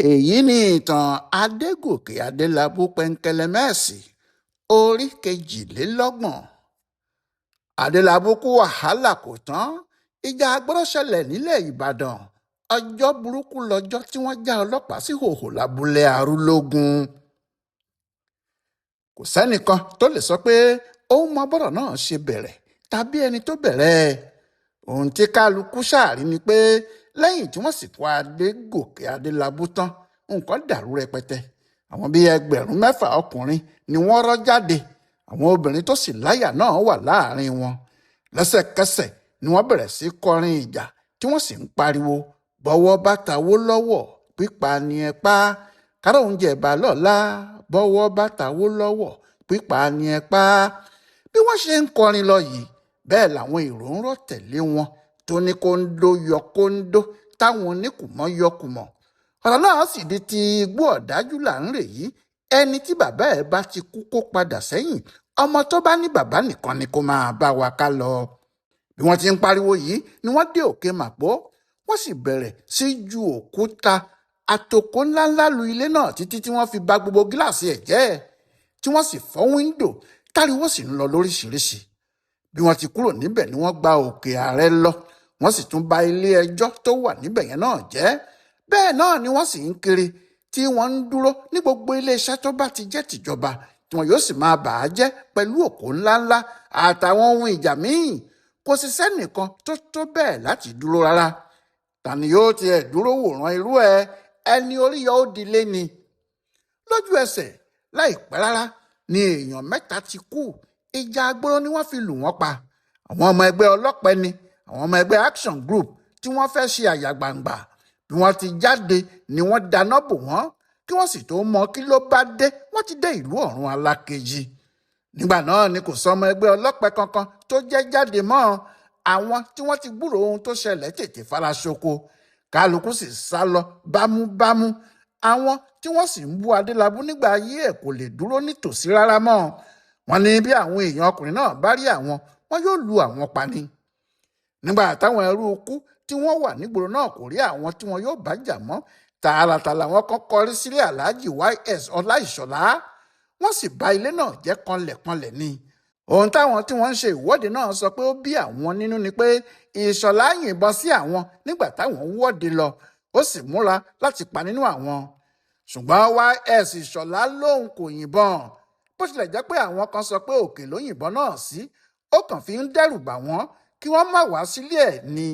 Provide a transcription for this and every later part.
èyí ni ìtàn adégòkè adélábù pẹ̀ǹkẹ̀lẹ̀mẹ́sì orí kejìlélọ́gbọ̀n. adélábù kú wàhálà kò tán Ijaagboro ṣẹlẹ̀ nílẹ̀ ìbàdàn. ọjọ́ burúkú lọ́jọ́ tí wọ́n já ọlọ́pàá sí hòhò lábúlé arúlógún. kò sẹ́nìkan tó lè sọ pé òun mọ bọ́rọ̀ náà ṣe bẹ̀rẹ̀ tàbí ẹni tó bẹ̀rẹ̀. ohun tí kálukú ṣàrí ni pé lẹ́yìn tí wọ́n sìnkú adégòkè adélábù tán nǹkan dàrú rẹpẹtẹ. àwọn bíi 6,000 ọkùnrin ni wọ́n rọ́ jáde. àwọn obìnrin tó sì láyà náà wà láàrin wọn. lẹ́sẹ̀kẹsẹ̀ ni wọ́n bẹ̀rẹ̀ sí kọrin ìjà tí wọ́n sì ń pariwo bọ́wọ́ bá tawó lọ́wọ́ pípa ni ẹ pa. kárò oúnjẹ bá lọ́la bọ́wọ́ bá tawó lọ́wọ́ pípa ni ẹ pa. bí wọ́n ṣe ń kọrin lọ yìí bẹ́ẹ̀ làwọn èrò ń rọ́ tẹ̀lé wọn tó ní kóńdó yọ kóńdó táwọn oníkùmọ̀ yọ kùmọ̀. ọ̀rọ̀ náà sì di ti igbó ọ̀dájú là ń rè yìí. ẹni tí bàbá ẹ̀ bá ti kú kó padà sẹ́yìn. ọmọ tó bá ní bàbá nìkan ni kó máa bá wa ká lọ. bí wọ́n ti ń pariwo yìí ni wọ́n dé òkè màpó. wọ́n sì bẹ̀rẹ̀ sí ju òkúta àtòkò ńláńlá lu ilé náà títí tí wọ́n fi ba gbogbo gíláàsì ẹ̀ jẹ́. tí wọ́n sì fọ́ wíńdò táriwo sì ń lọ lóríṣiríṣi. bí wọ́n ti kúrò níbẹ̀ ni wọ́n gba òkè ààrẹ lọ. wọ́n sì tún ba ilé ẹjọ́ tó wà níbẹ̀ yẹn náà jẹ́. bẹ́ẹ̀ náà ni wọ́n sì ń kiri tí wọ́n ń dúró ní gbogbo iléeṣẹ́ tó bá ti jẹ́ tìjọba tí wọn yóò sì máa bà á jẹ́ pẹ̀lú òkò ńláńlá àtàwọn ohun ìjà míì. kò sì sẹ́nìkan tó tó bẹ́ẹ̀ láti dúró rárá. tani yóò tiẹ̀ dúró wòran irú ẹni orí yọ ó dilé ni. lójú ẹsẹ̀ láìpẹ́ rárá ni èèyàn 3 ti kú. Ijaagboro ni wọ́n fi lù wọ́n pa. àwọn ọmọ ẹgbẹ́ ọlọ́pẹ ni àwọn ọmọ ẹgbẹ́ action group tí wọ́n fẹ́ ṣe àyàgbàǹgbà. bí wọ́n ti jáde ni wọ́n dáná bò wọ́n kí wọ́n sì tó mọ kí ló bá dé wọ́n ti dé ìlú ọ̀run alákejì. nígbà náà ni kò sọmọ ẹgbẹ́ ọlọ́pẹ kankan tó jẹ́ jáde mọ́. àwọn tí wọ́n ti gbúrò ohun tó ṣẹlẹ̀ tètè fara ṣoko. kálukú sì sá lọ bámúbámú. àwọn tí wọ́n sì ń bú adélábù nígbà ayé ẹ̀ kò lè dúró nítòsí rárá mọ́. wọ́n ní bí àwọn èèyàn ọkùnrin náà bá rí àwọn wọn yóò lu àwọn pa ni. nígbà táwọn ẹrú kú tí wọ́n wà nígboro náà kò rí àwọn tí wọn yóò bá jà mọ́. tààràtà làwọn kan kọrí sílé aláàjì YS ọláìṣọlá. wọ́n sì bà ilé náà jẹ́ kanlẹ̀kanlẹ̀ ni. ohun táwọn tí wọ́n ń ṣe ìwọ́de náà sọ pé ó bí àwọn nínú ni pé ìṣọ̀lá yìnbọn sí àwọn nígbà táwọn ń wọ́de lọ. ó sì múra láti pa nínú àwọn. ṣùgbọ́n YS ìṣọ̀lá lòun kò yìnbọn. bó tilẹ̀ jẹ́ pé àwọn kan sọ pé òkè ló yìnbọn náà sí. ó kàn fi ń dẹ́rù bà wọ́n kí wọ́n má wá sílé ẹ̀ ni.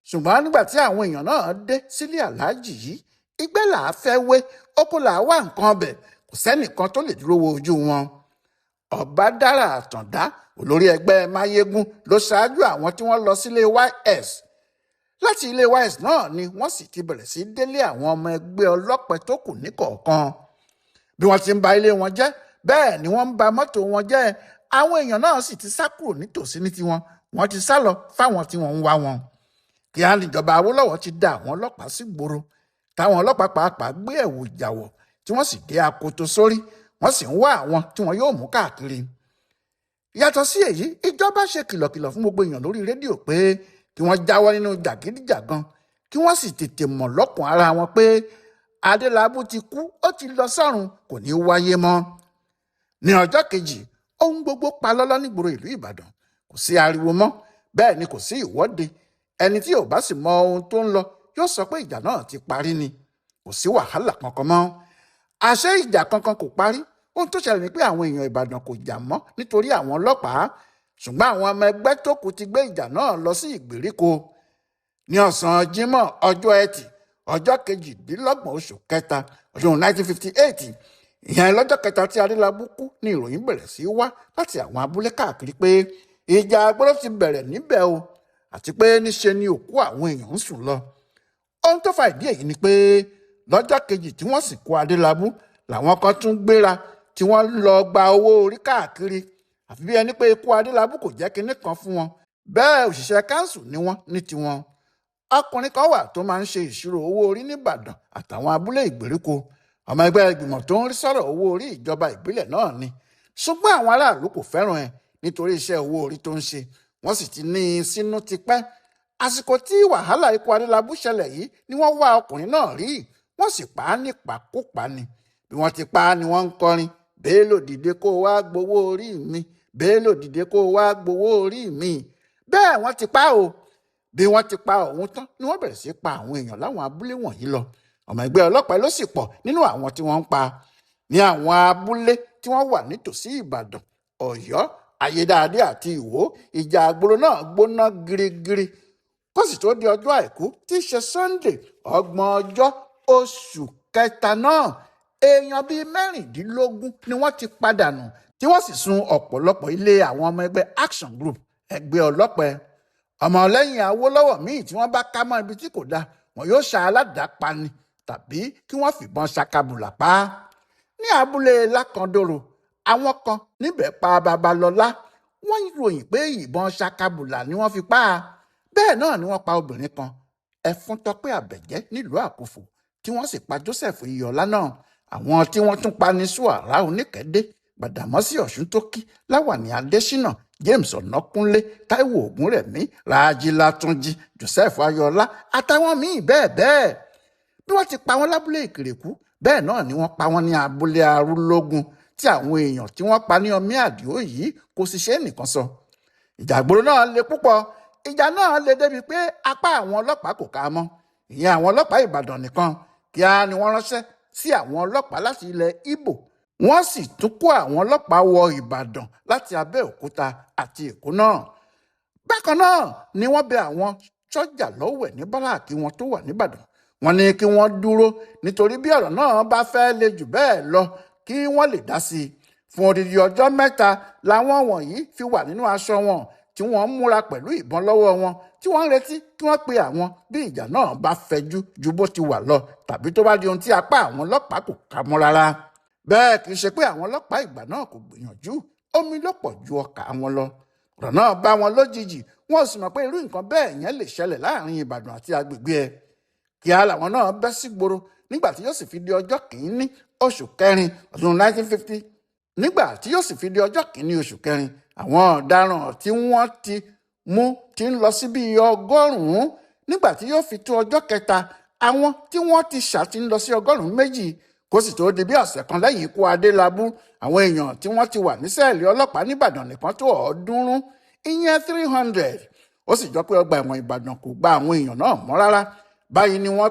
ṣùgbọ́n nígbà tí àwọn èèyàn náà dé sílé aláàjì yìí ìgbẹ́ là á fẹ́ wé oko là á wá nǹkan ọbẹ̀ kò sẹ́nìkan tó lè dúró wo ojú wọn. ọ̀bádára àtàndá olórí ẹgbẹ́ máyégún ló ṣáájú àwọn tí wọ́n lọ sílé YS. láti ilé YS náà ni wọ́n sì ti bẹ̀rẹ̀ sí délé àwọn ọmọ ẹgbẹ́ ọlọ́pẹ tó kù níkọ̀ọ̀kan. bí wọ́n ti ń ba ilé wọn jẹ́ bẹ́ẹ̀ ni wọ́n ń ba mọ́tò wọn jẹ́. àwọn èèyàn náà sì ti sá kúrò nítòsí ní tiwọn wọ́n ti sá lọ fáwọn tí wọ́n ń wá wọn. kí á níjọba Awólọ́wọ̀ ti dá àwọn ọlọ́pàá sí gbòòrò. táwọn ọlọ́pàá pàápàá gbé ẹ̀wù ìjàwọ̀ tí wọ́n sì dé akoto sórí wọ́n sì ń wá àwọn tí wọ́n yóò mú káàkiri. yàtọ̀ sí èyí ìjọba ṣe kìlọ̀kìlọ̀ fún gbogbo èèyàn lórí rédíò pé kí wọ́n jáwọ́ nínú jàgídíjàgan kí wọ́n sì tètè mọ̀ lọ́kàn ara wọn pé adélábù ti kú ó ti lọ sọ́run kò ní wáyé mọ́. ní ọjọ́ kejì ohun gbogbo pa lọ́lọ́ nígboro ìlú ìbàdàn. kò sí ariwo mọ́ bẹ́ẹ̀ ni kò sí ìwọ́de. ẹni tí ò bá sì mọ ohun tó ń lọ yóò sọ pé ìjà náà ti parí ni. kò sí wàhálà kankan mọ́. àṣé ìjà kankan kò parí. ohun tó ṣẹlẹ̀ ni pé àwọn èèyàn ìbàdàn kò jà mọ́ nítorí àwọn ọlọ́pàá. ṣùgbọ́n àwọn ọmọ ẹgbẹ́ tó kù ti gbé ìjà náà lọ sí ìgbèríko. ní ọ̀sán jímọ̀ ọjọ́ ẹtì ọjọ́ 28 oṣù kẹta ọdún 1958 ìyẹn lọ́jọ́ kẹta tí adélábù kú ni ìròyìn bẹ̀rẹ̀ sí wá láti àwọn abúlé káàkiri pé Ijaagboro ti bẹ̀rẹ̀ níbẹ̀ o àti pé níṣe ni òkú àwọn èèyàn ń sùn lọ. ohun tó fa ìdí èyí ni pé lọ́jọ́ kejì tí wọ́n sìnkú adélábù làwọn kan tún gbéra tí wọ́n lọ gba owó orí káàkiri àfi bí ẹni pé ikú adélábù kò jẹ́ kinní kan fún wọn. bẹ́ẹ̀ òṣìṣẹ́ káńsù ni wọ́n ní tiwọn. ọkùnrin kan wà tó máa ń ṣe ìṣirò owó orí nìbàdàn àtàwọn abúlé ìgbèríko. ọmọ ẹgbẹ́ ìgbìmọ̀ tó ń rí sọ̀rọ̀ owó orí ìjọba ìbílẹ̀ náà ni. ṣùgbọ́n àwọn aráàlú kò fẹ́ràn ẹ̀ nítorí iṣẹ́ owó orí tó ń ṣe. wọ́n sì ti ní i sínú tipẹ́. àsìkò tí wàhálà ikú adélábù ṣẹlẹ̀ yìí ni wọ́n wá ọkùnrin náà rí. wọ́n sì pa á nípakúpa ni. Bí wọ́n ti pa á ni wọ́n ń kọrin, Bello dìde kó wá gbowó orí mi, Bello dìde kó wá gbowó orí mi. Bẹ́ẹ̀ wọ́n ti pa á o. Bí wọ́n ti pa òun tán ni wọ́n bẹ̀rẹ̀ sí pa àwọn èèyàn láwọn abúlé wọ̀nyí lọ. Ọmọ ẹgbẹ́ ọlọ́pàá ló sì pọ̀ nínú àwọn tí wọ́n ń pa ní àwọn abúlé tí wọ́n wà nítòsí Ìbàdàn, Ọ̀yọ́, Ayédáadé àti Ìwó. Ìjàgboro náà gbóná girigiri kó sì tó di ọjọ́ Àìkú tí í ṣe Sunday 30 oṣù kẹta náà. Èèyàn bíi 16 ni wọ́n ti padànù tí wọ́n sì sun ọ̀pọ̀lọpọ̀ ilé àwọn ọmọ ẹgbẹ́ Action Group, ẹgbẹ́ ọlọ́pẹ. Ọmọlẹ́yìn Awólọ́wọ̀ míì tí wọ́n bá ká mọ́ ibi tí kò dáa, wọn yóò ṣa aládàá ni tàbí kí wọ́n fìbọn ṣakabùlà pa á. Ní abúlé Lákàndòrò, àwọn kan níbẹ̀ pa Babalọ́lá. Wọ́n ròyìn pé ìbọn ṣakabùlà ni wọ́n fi pa á. Bẹ́ẹ̀ náà ni wọ́n pa obìnrin kan, Ẹfúntọ́pẹ́ Àbẹ̀jẹ́, nílùú Àkúfò, tí wọ́n sì pa Joseph Iyọ̀lá náà. Àwọn tí wọ́n tún pa ní Ṣùàrà Oníkẹ́dé, Gbàdàmọ́sí Ọ̀ṣúntókí, Láwàní Adésínà, James Ọ̀nàkúnlé, Táíwò Ògúnrẹ̀mí, Rájí Látúnjí, Joseph Ayọ̀lá àtàwọn míì bẹ́ẹ̀ bẹ́ẹ̀. Bí wọ́n ti pa wọ́n lábúlé Ìkìrèkú, bẹ́ẹ̀ náà ni wọ́n pa wọ́n ní abúlé Arúlógún, tí àwọn èèyàn tí wọ́n pa ní Ọmí Àdìó yìí kò sì ṣe é nìkan sọ. Ìjàgboro náà le púpọ̀. Ìjà náà le débi pé apá àwọn ọlọ́pàá kò ká mọ́. Ìyẹn àwọn ọlọ́pàá Ìbàdàn nìkan. Kíá ni wọ́n ránṣẹ́ sí àwọn ọlọ́pàá láti ilẹ̀ Ìgbò. Wọ́n sì tún kó àwọn ọlọ́pàá wọ Ìbàdàn láti Abẹ́òkúta àti Èkó náà. Bákan náà ni wọ́n bẹ àwọn sọ́jà lọ́wẹ̀ ní báràkì wọn tó wà níbàdàn. Wọ́n ní kí wọ́n dúró nítorí bí ọ̀rọ̀ náà bá fẹ́ le jù bẹ́ẹ̀ lọ kí wọ́n lè dá sí i. Fún odidi ọjọ́ 3 làwọn wọ̀nyí fi wà nínú aṣọ wọn tí wọ́n ń múra pẹ̀lú ìbọn lọ́wọ́ wọn, tí wọ́n ń retí kí wọ́n pe àwọn bí ìjà náà bá fẹjú ju bó ti wà lọ tàbí tó bá di ohun tí apá àwọn ọlọ́pàá kò ká mọ́ rárá. Bẹ́ẹ̀ kì í ṣe pé àwọn ọlọ́pàá ìgbà náà kò gbìyànjú, omi ló pọ̀ ju ọkà wọn lọ. Ọ̀rọ̀ náà bá wọn lójijì, wọn ò sì mọ̀ pé irú nǹkan bẹ́ẹ̀ yẹn lè ṣẹlẹ̀ láàrin Ìbàdàn àti agbègbè ẹ̀. Kíá làwọn náà bẹ́ sígboro nígbà tí yóò sì fi di ọjọ́ 1 oṣù kẹrin ọdún 1950. Nígbà tí yóò sì fi di ọjọ́ 1 oṣù kẹrin, àwọn ọ̀daràn tí wọ́n ti mú ti ń lọ sí bíi 100. Nígbà tí yóò fi tó ọjọ́ kẹta, àwọn tí wọ́n ti ṣà ti ń lọ sí 102. Kó sì tó di bí ọ̀sẹ̀ kan lẹ́yìn ikú Adélábù, àwọn èèyàn tí wọ́n ti wà ní sẹ́ẹ̀lì ọlọ́pàá níbàdàn nìkan tó 300, ìyẹn 300. Ó sì jọ pé ọgbà ẹ̀wọ̀n Ìbàdàn kò gba àwọn èèyàn náà mọ́ rárá. Báyìí ni wọ́n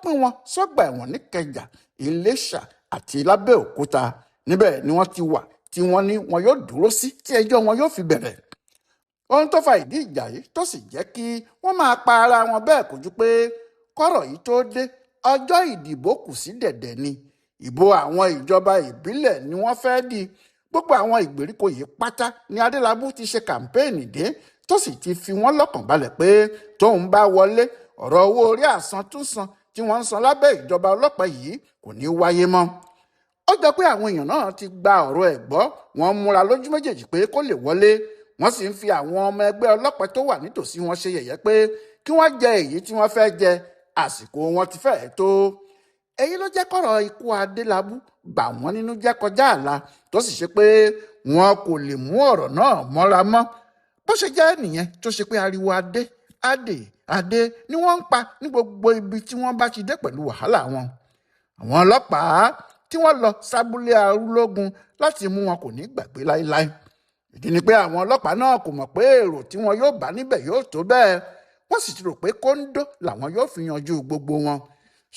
pín wọn sọ́gbà ẹ̀wọ̀n ní Ìkẹjà, Iléṣà àti Lábẹ́òkúta. Níbẹ̀ ni wọ́n ti wà tí wọ́n ní wọn yóò dúró sí tí ẹjọ́ wọn yóò fi bẹ̀rẹ̀. Ohun tó fa ìdí ìjà yìí tó sì jẹ́ kí wọ́n máa pa ara wọn bẹ́ẹ̀ kò ju pé kọ́rọ̀ yìí tó dé, ọjọ́ ìdìbò kù sí dẹ̀dẹ̀ ni. Ìbò àwọn ìjọba ìbílẹ̀ ni wọ́n fẹ́ dì. Gbogbo àwọn ìgbèríko yìí pátá ni Adélábù ti ṣe kàmpéènì dé, tó sì ti fi wọ́n lọ́kàn balẹ̀ pé tóun bá wọlé, ọ̀rọ̀ owó orí àsantúnsan tí wọ́n ń san lábẹ́ ìjọba ọlọ́pàá yìí kò ní wáyé mọ́. Ó jọ pé àwọn èèyàn náà ti gba ọ̀rọ̀ ẹ̀ gbọ́, wọ́n múra lójú méjèèjì pé kó lè wọlé. Wọ́n sì ń fi àwọn ọmọ ẹgbẹ́ ọlọ́pàá tó wà nítòsí wọn ṣe yẹ̀yẹ́ pé kí wọ́n jẹ èyí tí wọ́n fẹ́ jẹ, àsìkò wọn ti fẹ́ẹ̀ tó. Èyí ló jẹ́ kọ́rọ̀ ikú Adélábù bà wọ́n nínú jẹ́ kọjá àlà, tó sì ṣe pé wọn kò lè mú ọ̀rọ̀ náà mọ́ra mọ́. Bó ṣe jẹ́ nìyẹn tó ṣe pé ariwo adé ni wọ́n ń pa ní gbogbo ibi tí wọ́n bá ti dé pẹ̀lú wàhálà wọn. Àwọn ọlọ́pàá tí wọ́n lọ sábúlé Arúlógún láti mú wọn kò ní gbàgbé láéláé. Ìdí ni pé àwọn ọlọ́pàá náà kò mọ̀ pé èrò tí wọn yóò bá níbẹ̀ yóò tó bẹ́ẹ̀. Wọ́n sì ti rò pé kóńdó làwọn yóò fi yanjú gbogbo wọn.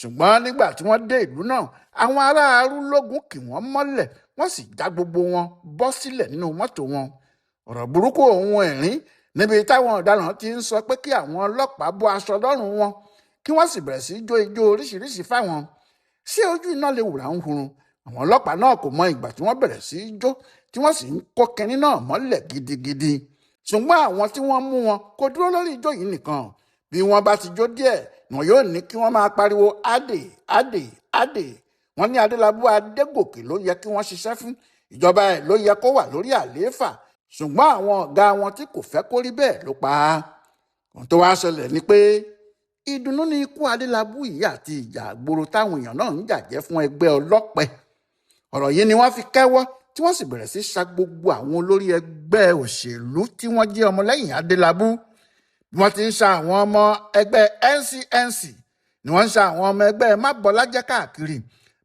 Ṣùgbọ́n nígbà tí wọ́n dé ìlú náà, àwọn ará Arúlógún kì wọ́n mọ́lẹ̀, wọ́n sì já gbogbo wọn bọ́ sílẹ̀ nínú mọ́tò wọn. Ọ̀rọ̀ burúkú ohun ẹ̀rín níbi táwọn ọ̀daràn ti ń sọ pé kí àwọn ọlọ́pàá bọ́ aṣọ lọ́rùn wọn kí wọ́n sì bẹ̀rẹ̀ sí jó ijó oríṣiríṣi fáwọn. Ṣé ojú iná lè wùrà ń hurun? Àwọn ọlọ́pàá náà kò mọ ìgbà tí wọ́n bẹ̀rẹ̀ sí í jó tí wọ́n sì ń kó kinní náà mọ́lẹ̀ gidigidi. Ṣùgbọ́n àwọn tí wọ́n mú wọn kò dúró lórí ijó yìí nìkan. Bí wọ́n bá ti jó díẹ̀, wọn yóò ní kí wọ́n máa pariwo Adé. Wọ́n ní Adélábù Adégòkè ló yẹ kí wọ́n ṣiṣẹ́ fún, ìjọba ẹ̀ ló yẹ kó wà lórí àlééfà. Ṣùgbọ́n àwọn ọ̀gá wọn tí kò fẹ́ kó rí bẹ́ẹ̀ ló pa á. Ohun tó wá ṣẹlẹ̀ ni pé ìdùnnú ni ikú Adélábù yìí àti Ìjàgboro táwọn èèyàn náà ń jàjẹ́ fún ẹgbẹ́ ọlọ́pẹ. Ọ̀rọ̀ yìí ni wọ́n fi kẹ́wọ́ tí wọ́n sì bẹ̀rẹ̀ sí ṣa gbogbo àwọn olórí ẹgbẹ́ òṣèlú tí wọ́n jẹ́ ọmọlẹ́yìn Adélábù. Bí wọ́n ti ń ṣa àwọn ọmọ ẹgbẹ́ NCNC, ni wọ́n ń ṣa àwọn ọmọ ẹgbẹ́ mábọ́lájẹ́ káàkiri,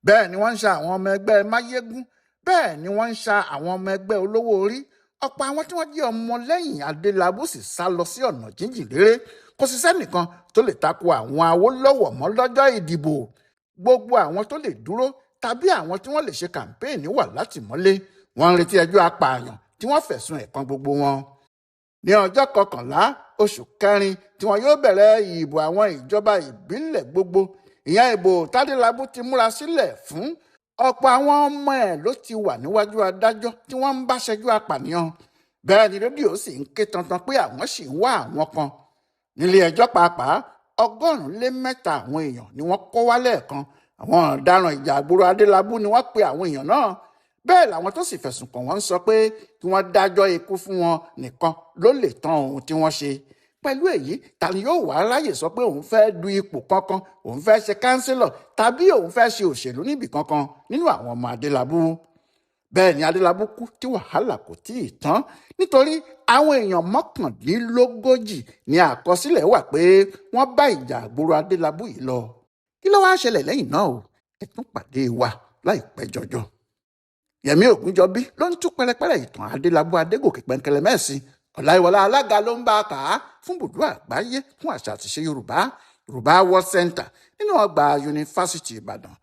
bẹ́ẹ̀ ni wọ́n ń ṣa àwọn ọmọ ẹgbẹ́ máyégún, bẹ́ẹ̀ ni wọ́n ń ṣa àwọn ọmọ ẹgbẹ́ olówó orí. Ọ̀pọ̀ àwọn tí wọ́n jẹ́ ọmọlẹ́yìn Adélábù sì sá lọ sí ọ̀nà jíjìn réré. Kò sí sẹ́nìkan tó lè tako àwọn Awólọ́wọ̀ mọ́ lọ́jọ́ ìdìbò. Gbogbo àwọn tó lè dúró tàbí àwọn tí wọ́n lè ṣe kàmpéènì wà látìmọ́lé. Wọ́n ń retí ẹjọ́ apààyàn tí wọ́n fẹ̀sùn ẹ̀ kan gbogbo wọn. Ní ọjọ́ 11 oṣù kẹrin tí wọn yóò bẹ̀rẹ̀ ìbò àwọn ìjọba ìbílẹ̀ gbogbo, ìyẹn ìbò tádélábù ti múra sílẹ̀ fún. Ọ̀pọ̀ àwọn ọmọ ẹ̀ ló ti wà níwájú adájọ́ tí wọ́n ń bá ṣẹjọ́ apànìyàn. Bẹ́ẹ̀ ni rédíò sì ń ké tantan pé àwọn sì ń wá àwọn kan. Nílé ẹjọ́ pàápàá 104 àwọn èèyàn ni wọ́n kó wá lẹ́ẹ̀kan. Àwọn ọ̀daràn Ijaagboro Adelabu ni wọ́n pe àwọn èèyàn náà. Bẹ́ẹ̀ làwọn tó sì fẹ̀sùn kàn wọ́n sọ pé kí wọ́n dájọ́ ikú fún wọn nìkan ló lè tán ohun tí wọ́n ṣe. Pẹ̀lú èyí, ta ni yóò wá ráyè sọ pé òun fẹ́ du ipò kankan, òun fẹ́ ṣe kánsílọ̀ tàbí òun fẹ́ ṣe òṣèlú níbì kankan nínú àwọn ọmọ Adélábù? Bẹ́ẹ̀ ni Adélábù kú tí wàhálà kò tí ì tán, nítorí àwọn èèyàn 39 ni àkọsílẹ̀ wà pé wọ́n bá Ijaagboro Adélábù yìí lọ. Kí ló wá ṣẹlẹ̀ lẹ́yìn náà o? Ẹ tún pàdé wa láìpẹ́ jọjọ. Yẹmí Ògúnjọbí ló ń tú pẹrẹpẹrẹ ìtàn Adélábù Adégòkè pẹ̀ǹkẹ̀lẹ̀ mẹ́sìn. Ọláyíwọlá alága ló ń bá a kà á fún Ibùdó Àgbáyé fún Àṣà àti Ìṣe Yorùbá World Center nínú ọgbà Yunifásítì Ìbàdàn.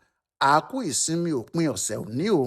A kú ìsinmi òpin ọ̀sẹ̀ òní o.